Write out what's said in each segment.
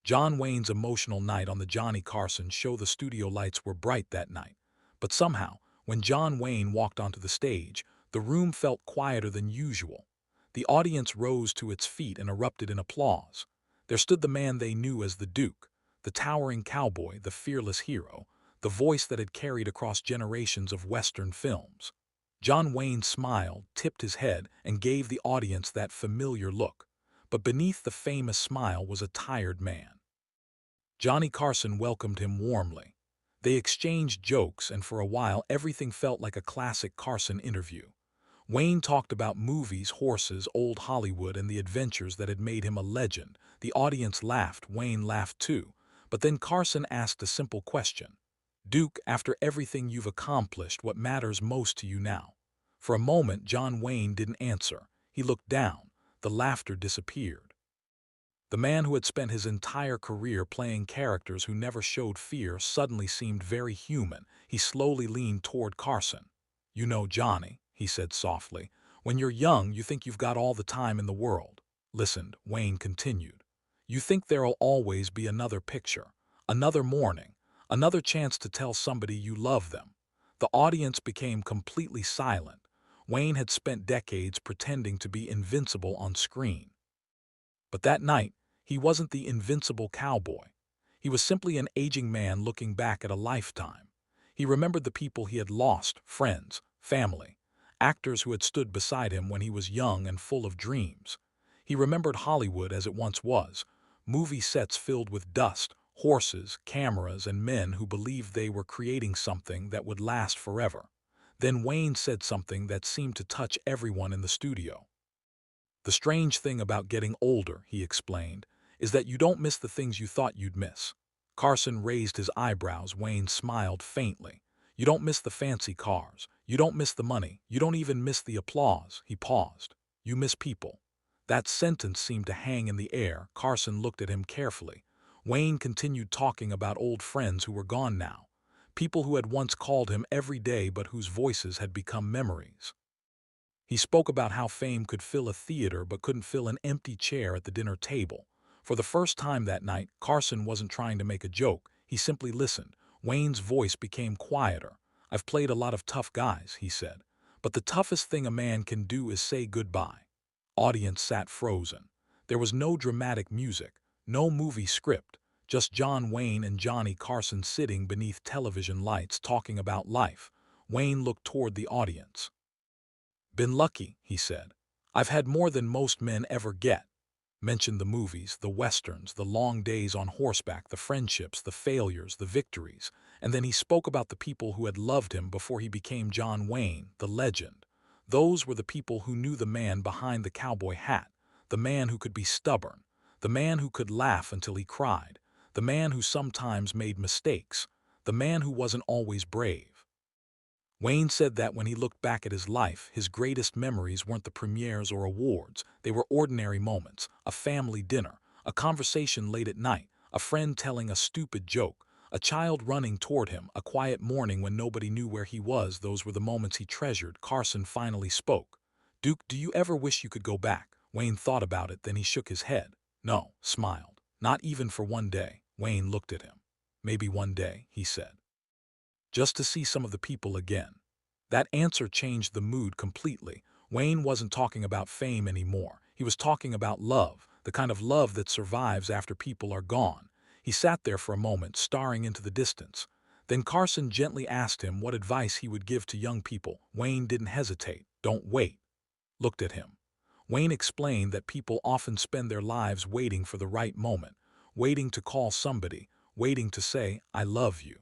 John Wayne's emotional night on the Johnny Carson show. The studio lights were bright that night. But somehow, when John Wayne walked onto the stage, the room felt quieter than usual. The audience rose to its feet and erupted in applause. There stood the man they knew as the Duke, the towering cowboy, the fearless hero, the voice that had carried across generations of Western films. John Wayne smiled, tipped his head, and gave the audience that familiar look. But beneath the famous smile was a tired man. Johnny Carson welcomed him warmly. They exchanged jokes, and for a while everything felt like a classic Carson interview. Wayne talked about movies, horses, old Hollywood, and the adventures that had made him a legend. The audience laughed, Wayne laughed too. But then Carson asked a simple question. "Duke, after everything you've accomplished, what matters most to you now?" For a moment, John Wayne didn't answer. He looked down. The laughter disappeared. The man who had spent his entire career playing characters who never showed fear suddenly seemed very human. He slowly leaned toward Carson. "You know, Johnny," he said softly, "when you're young, you think you've got all the time in the world." "Listen," Wayne continued. "You think there'll always be another picture, another morning, another chance to tell somebody you love them." The audience became completely silent. Wayne had spent decades pretending to be invincible on screen. But that night, he wasn't the invincible cowboy. He was simply an aging man looking back at a lifetime. He remembered the people he had lost, friends, family, actors who had stood beside him when he was young and full of dreams. He remembered Hollywood as it once was, movie sets filled with dust, horses, cameras, and men who believed they were creating something that would last forever. Then Wayne said something that seemed to touch everyone in the studio. "The strange thing about getting older," he explained, "is that you don't miss the things you thought you'd miss." Carson raised his eyebrows. Wayne smiled faintly. "You don't miss the fancy cars. You don't miss the money. You don't even miss the applause." He paused. "You miss people." That sentence seemed to hang in the air. Carson looked at him carefully. Wayne continued talking about old friends who were gone now. People who had once called him every day but whose voices had become memories. He spoke about how fame could fill a theater but couldn't fill an empty chair at the dinner table. For the first time that night, Carson wasn't trying to make a joke. He simply listened. Wayne's voice became quieter. "I've played a lot of tough guys," he said. "But the toughest thing a man can do is say goodbye." Audience sat frozen. There was no dramatic music, no movie script, just John Wayne and Johnny Carson sitting beneath television lights talking about life. Wayne looked toward the audience. "Been lucky," he said. "I've had more than most men ever get." Mentioned the movies, the westerns, the long days on horseback, the friendships, the failures, the victories. And then he spoke about the people who had loved him before he became John Wayne, the legend. Those were the people who knew the man behind the cowboy hat, the man who could be stubborn, the man who could laugh until he cried, the man who sometimes made mistakes, the man who wasn't always brave. Wayne said that when he looked back at his life, his greatest memories weren't the premieres or awards. They were ordinary moments, a family dinner, a conversation late at night, a friend telling a stupid joke, a child running toward him, a quiet morning when nobody knew where he was. Those were the moments he treasured. Carson finally spoke. "Duke, do you ever wish you could go back?" Wayne thought about it, then he shook his head. "No," smiled. "Not even for one day." Wayne looked at him. "Maybe one day," he said. "Just to see some of the people again." That answer changed the mood completely. Wayne wasn't talking about fame anymore. He was talking about love, the kind of love that survives after people are gone. He sat there for a moment, staring into the distance. Then Carson gently asked him what advice he would give to young people. Wayne didn't hesitate. "Don't wait." Looked at him. Wayne explained that people often spend their lives waiting for the right moment, waiting to call somebody, waiting to say, "I love you."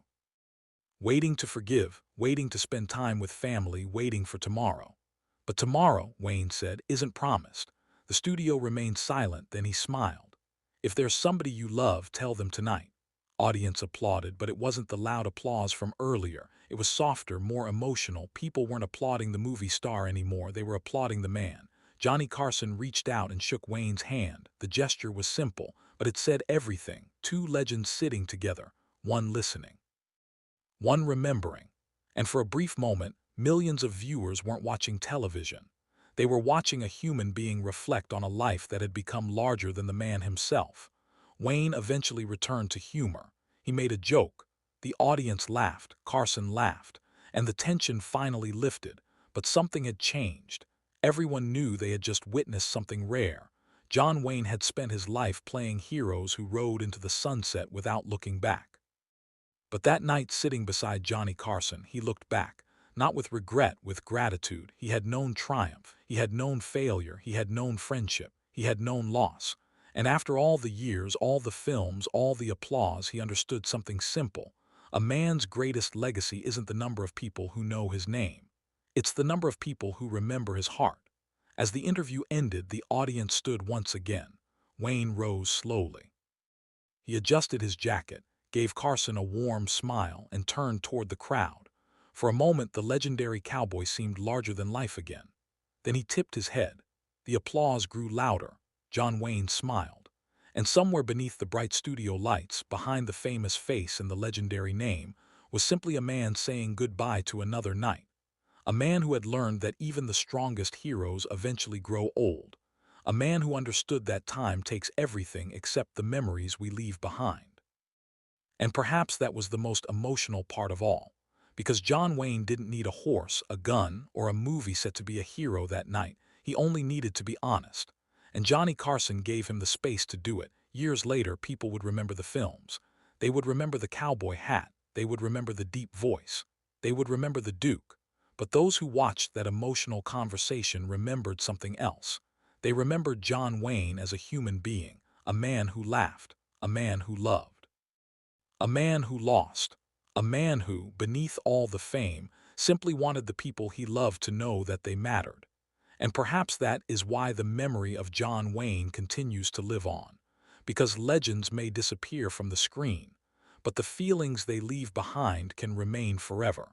Waiting to forgive, waiting to spend time with family, waiting for tomorrow. But tomorrow, Wayne said, isn't promised. The studio remained silent, then he smiled. "If there's somebody you love, tell them tonight." Audience applauded, but it wasn't the loud applause from earlier. It was softer, more emotional. People weren't applauding the movie star anymore, they were applauding the man. Johnny Carson reached out and shook Wayne's hand. The gesture was simple, but it said everything. Two legends sitting together, one listening, one remembering. And for a brief moment, millions of viewers weren't watching television. They were watching a human being reflect on a life that had become larger than the man himself. Wayne eventually returned to humor. He made a joke. The audience laughed, Carson laughed, and the tension finally lifted. But something had changed. Everyone knew they had just witnessed something rare. John Wayne had spent his life playing heroes who rode into the sunset without looking back. But that night, sitting beside Johnny Carson, he looked back, not with regret, with gratitude. He had known triumph, he had known failure, he had known friendship, he had known loss. And after all the years, all the films, all the applause, he understood something simple. A man's greatest legacy isn't the number of people who know his name. It's the number of people who remember his heart. As the interview ended, the audience stood once again. Wayne rose slowly. He adjusted his jacket, gave Carson a warm smile, and turned toward the crowd. For a moment, the legendary cowboy seemed larger than life again. Then he tipped his head. The applause grew louder. John Wayne smiled. And somewhere beneath the bright studio lights, behind the famous face and the legendary name, was simply a man saying goodbye to another night. A man who had learned that even the strongest heroes eventually grow old. A man who understood that time takes everything except the memories we leave behind. And perhaps that was the most emotional part of all, because John Wayne didn't need a horse, a gun, or a movie set to be a hero that night. He only needed to be honest. And Johnny Carson gave him the space to do it. Years later, people would remember the films. They would remember the cowboy hat. They would remember the deep voice. They would remember the Duke. But those who watched that emotional conversation remembered something else. They remembered John Wayne as a human being, a man who laughed, a man who loved, a man who lost, a man who, beneath all the fame, simply wanted the people he loved to know that they mattered. And perhaps that is why the memory of John Wayne continues to live on. Because legends may disappear from the screen, but the feelings they leave behind can remain forever.